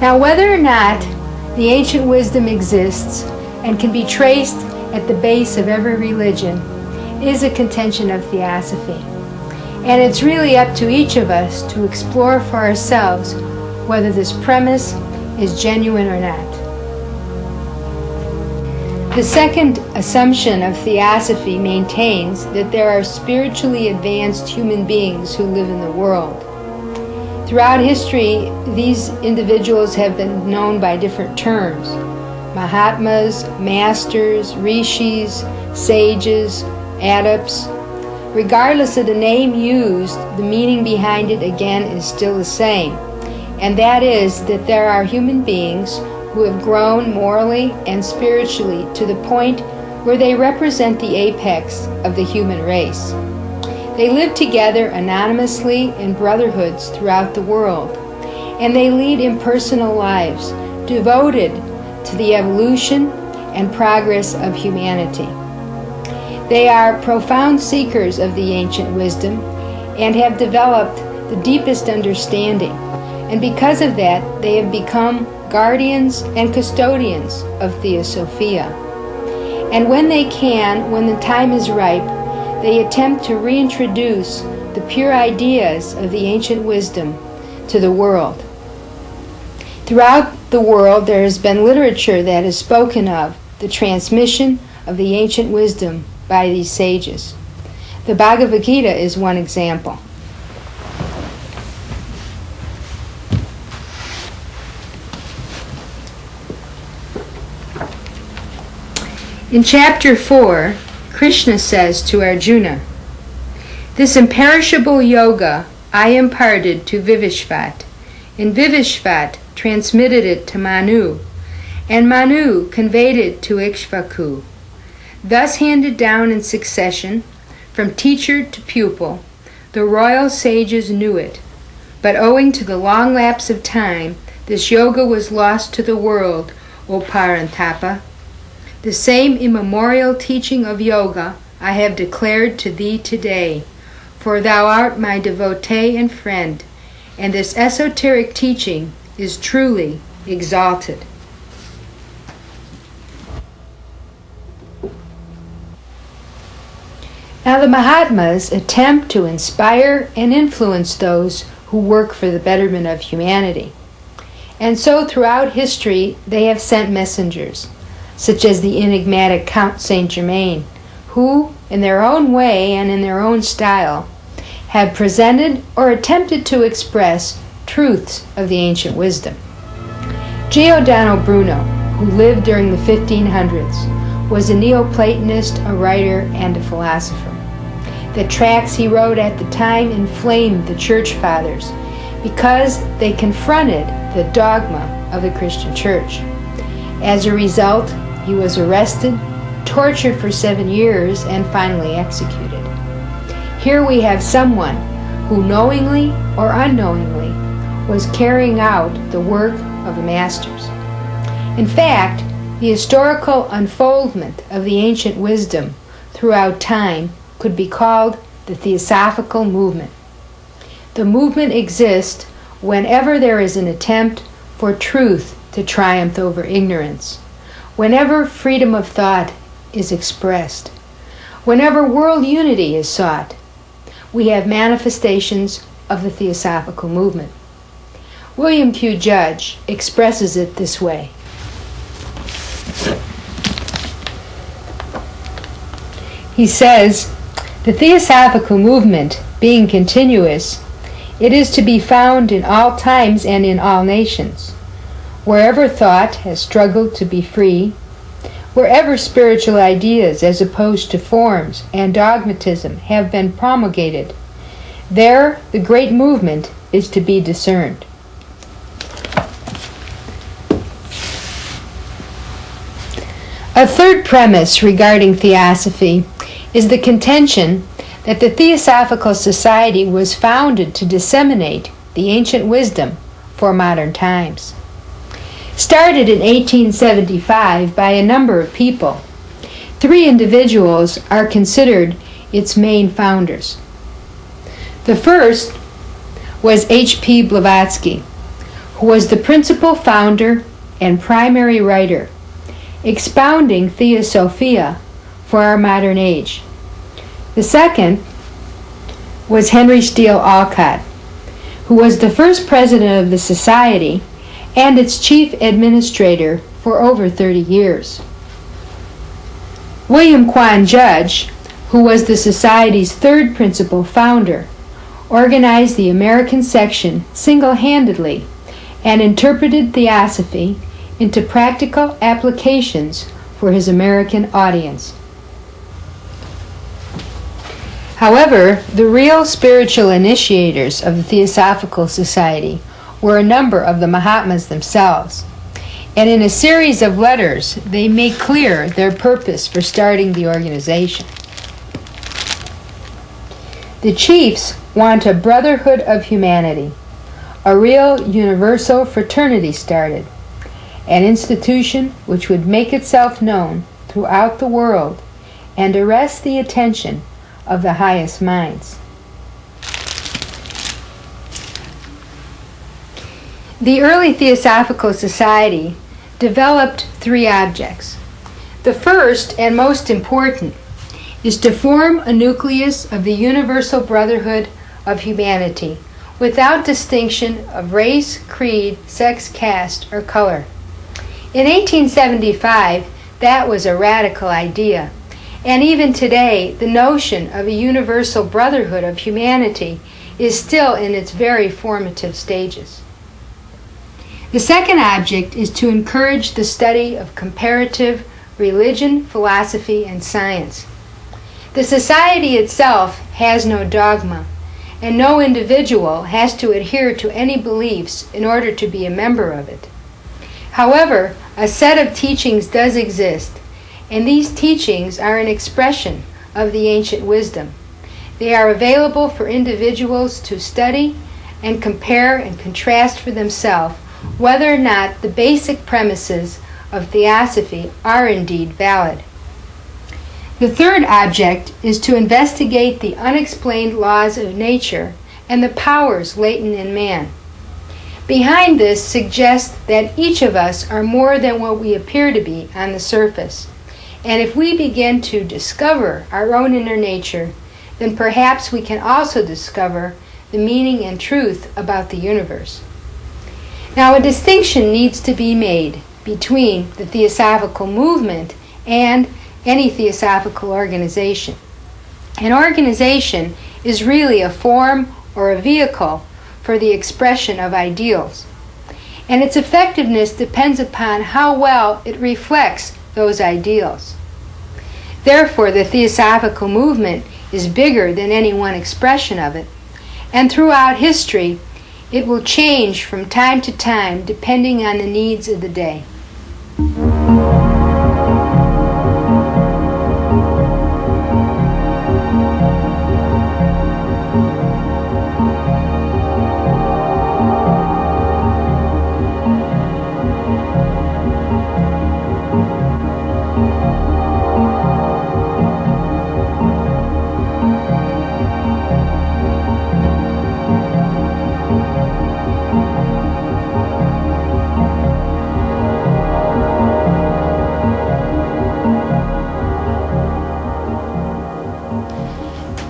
Now, whether or not the ancient wisdom exists and can be traced at the base of every religion is a contention of theosophy. And it's really up to each of us to explore for ourselves whether this premise is genuine or not. The second assumption of theosophy maintains that there are spiritually advanced human beings who live in the world. Throughout history, these individuals have been known by different terms: Mahatmas, masters, rishis, sages, adepts. Regardless of the name used, the meaning behind it again is still the same, and that is that there are human beings who have grown morally and spiritually to the point where they represent the apex of the human race. They live together anonymously in brotherhoods throughout the world, and they lead impersonal lives devoted to the evolution and progress of humanity. They are profound seekers of the ancient wisdom and have developed the deepest understanding, and because of that, they have become guardians and custodians of Theosophia. And when they can, when the time is ripe, they attempt to reintroduce the pure ideas of the ancient wisdom to the world. Throughout the world, there has been literature that has spoken of the transmission of the ancient wisdom by these sages. The Bhagavad Gita is one example. In chapter 4, Krishna says to Arjuna, "This imperishable yoga I imparted to Vivishvat, and Vivishvat transmitted it to Manu, and Manu conveyed it to Ikshvaku. Thus handed down in succession, from teacher to pupil, the royal sages knew it, but owing to the long lapse of time, this yoga was lost to the world, O Parantapa. The same immemorial teaching of yoga I have declared to thee today, for thou art my devotee and friend, and this esoteric teaching is truly exalted." Now, the Mahatmas attempt to inspire and influence those who work for the betterment of humanity. And so throughout history, they have sent messengers, such as the enigmatic Count Saint-Germain, who, in their own way and in their own style, have presented or attempted to express truths of the ancient wisdom. Giordano Bruno, who lived during the 1500s, was a Neoplatonist, a writer, and a philosopher. The tracts he wrote at the time inflamed the Church Fathers because they confronted the dogma of the Christian Church. As a result, he was arrested, tortured for 7 years, and finally executed. Here we have someone who knowingly or unknowingly was carrying out the work of the masters. In fact, the historical unfoldment of the ancient wisdom throughout time could be called the Theosophical movement. The movement exists whenever there is an attempt for truth to triumph over ignorance, whenever freedom of thought is expressed, whenever world unity is sought. We have manifestations of the Theosophical movement. William Q. Judge expresses it this way. He says, "The Theosophical movement, being continuous, it is to be found in all times and in all nations. Wherever thought has struggled to be free, wherever spiritual ideas as opposed to forms and dogmatism have been promulgated, there the great movement is to be discerned." A third premise regarding theosophy is the contention that the Theosophical Society was founded to disseminate the ancient wisdom for modern times. Started in 1875 by a number of people, 3 individuals are considered its main founders. The first was H.P. Blavatsky, who was the principal founder and primary writer, expounding Theosophia for our modern age. The second was Henry Steele Olcott, who was the first president of the Society and its chief administrator for over 30 years. William Quan Judge, who was the Society's third principal founder, organized the American section single-handedly and interpreted Theosophy into practical applications for his American audience. However, the real spiritual initiators of the Theosophical Society were a number of the Mahatmas themselves, and in a series of letters they make clear their purpose for starting the organization. The chiefs want a brotherhood of humanity, a real universal fraternity started, an institution which would make itself known throughout the world and arrest the attention of the highest minds. The early Theosophical Society developed three objects. The first and most important is to form a nucleus of the universal brotherhood of humanity without distinction of race, creed, sex, caste, or color. In 1875, that was a radical idea, and even today, the notion of a universal brotherhood of humanity is still in its very formative stages. The second object is to encourage the study of comparative religion, philosophy, and science. The society itself has no dogma, and no individual has to adhere to any beliefs in order to be a member of it. However, a set of teachings does exist, and these teachings are an expression of the ancient wisdom. They are available for individuals to study and compare and contrast for themselves whether or not the basic premises of Theosophy are indeed valid. The third object is to investigate the unexplained laws of nature and the powers latent in man. Behind this suggests that each of us are more than what we appear to be on the surface. And if we begin to discover our own inner nature, then perhaps we can also discover the meaning and truth about the universe. Now, a distinction needs to be made between the Theosophical movement and any theosophical organization. An organization is really a form or a vehicle for the expression of ideals, and its effectiveness depends upon how well it reflects those ideals. Therefore, the Theosophical movement is bigger than any one expression of it, and throughout history, it will change from time to time depending on the needs of the day.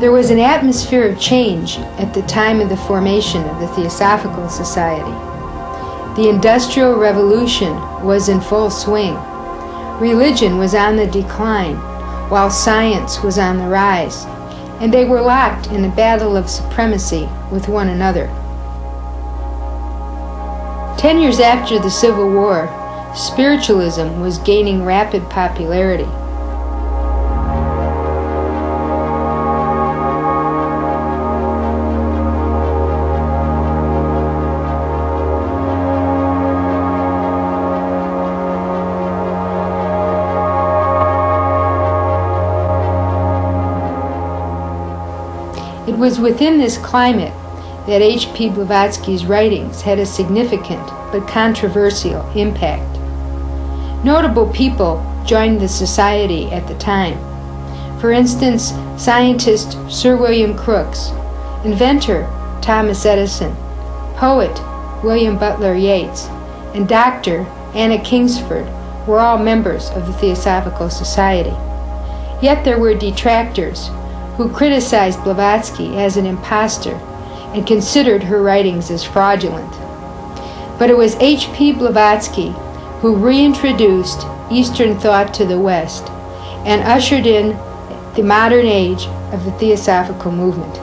There was an atmosphere of change at the time of the formation of the Theosophical Society. The Industrial Revolution was in full swing. Religion was on the decline, while science was on the rise, and they were locked in a battle of supremacy with one another. 10 years after the Civil War, spiritualism was gaining rapid popularity. It was within this climate that H.P. Blavatsky's writings had a significant but controversial impact. Notable people joined the society at the time. For instance, scientist Sir William Crookes, inventor Thomas Edison, poet William Butler Yeats, and Dr. Anna Kingsford were all members of the Theosophical Society. Yet there were detractors who criticized Blavatsky as an impostor and considered her writings as fraudulent. But it was H.P. Blavatsky who reintroduced Eastern thought to the West and ushered in the modern age of the Theosophical movement.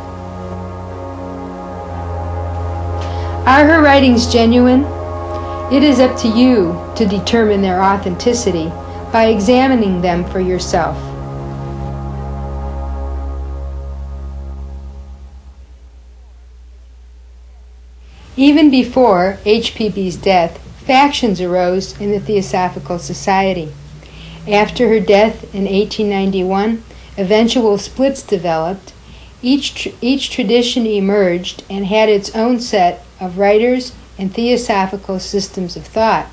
Are her writings genuine? It is up to you to determine their authenticity by examining them for yourself. Even before HPB's death, factions arose in the Theosophical Society. After her death in 1891, eventual splits developed. Each tradition emerged and had its own set of writers and theosophical systems of thought.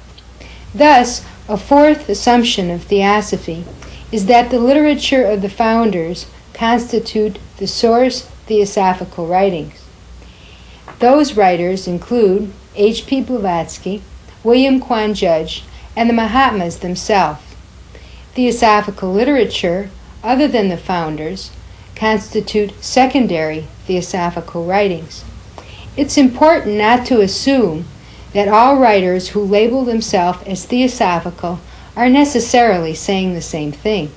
Thus, a fourth assumption of theosophy is that the literature of the founders constitute the source theosophical writings. Those writers include H.P. Blavatsky, William Quan Judge, and the Mahatmas themselves. Theosophical literature, other than the founders, constitute secondary theosophical writings. It's important not to assume that all writers who label themselves as theosophical are necessarily saying the same thing.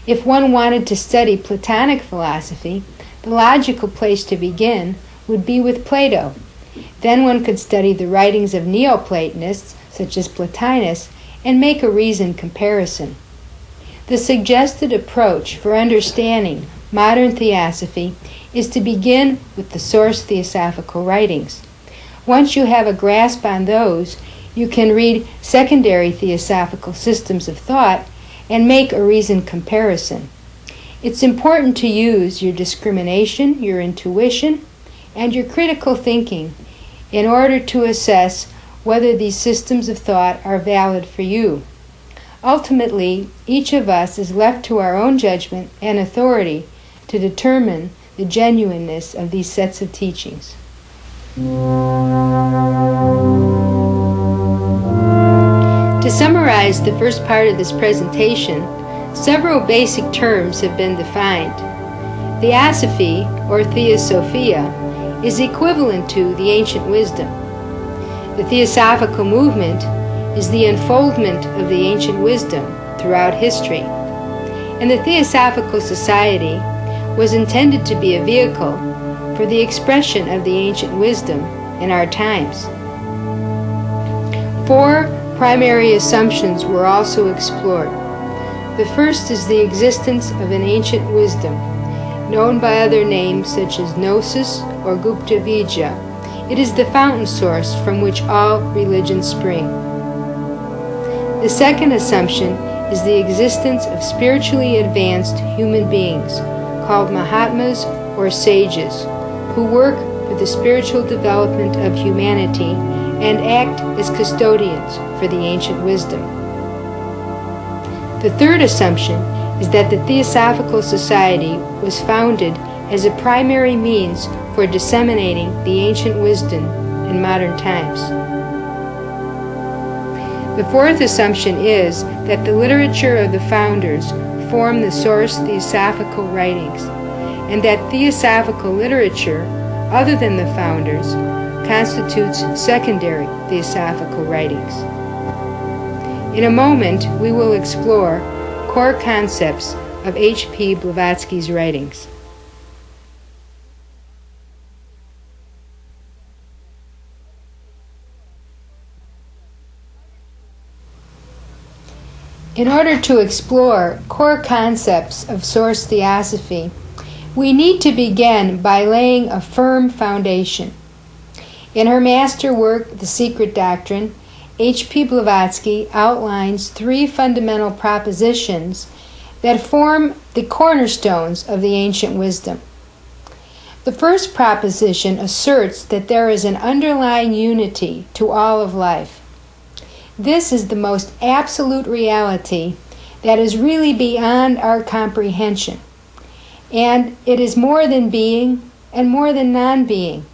If one wanted to study Platonic philosophy, the logical place to begin would be with Plato. Then one could study the writings of Neoplatonists, such as Plotinus, and make a reasoned comparison. The suggested approach for understanding modern theosophy is to begin with the source theosophical writings. Once you have a grasp on those, you can read secondary theosophical systems of thought and make a reasoned comparison. It's important to use your discrimination, your intuition, and your critical thinking in order to assess whether these systems of thought are valid for you. Ultimately, each of us is left to our own judgment and authority to determine the genuineness of these sets of teachings. To summarize the first part of this presentation, several basic terms have been defined. Theosophy, or Theosophia, is equivalent to the ancient wisdom. The Theosophical movement is the unfoldment of the ancient wisdom throughout history. And the Theosophical Society was intended to be a vehicle for the expression of the ancient wisdom in our times. 4 primary assumptions were also explored. The first is the existence of an ancient wisdom, known by other names such as Gnosis or Gupta Vidya. It is the fountain source from which all religions spring. The second assumption is the existence of spiritually advanced human beings, called Mahatmas or sages, who work for the spiritual development of humanity and act as custodians for the ancient wisdom. The third assumption is that the Theosophical Society was founded as a primary means for disseminating the ancient wisdom in modern times. The fourth assumption is that the literature of the founders form the source theosophical writings, and that theosophical literature, other than the founders, constitutes secondary theosophical writings. In a moment, we will explore core concepts of H.P. Blavatsky's writings. In order to explore core concepts of source theosophy, we need to begin by laying a firm foundation. In her master work, The Secret Doctrine, H.P. Blavatsky outlines 3 fundamental propositions that form the cornerstones of the ancient wisdom. The first proposition asserts that there is an underlying unity to all of life. This is the most absolute reality that is really beyond our comprehension, and it is more than being and more than non-being.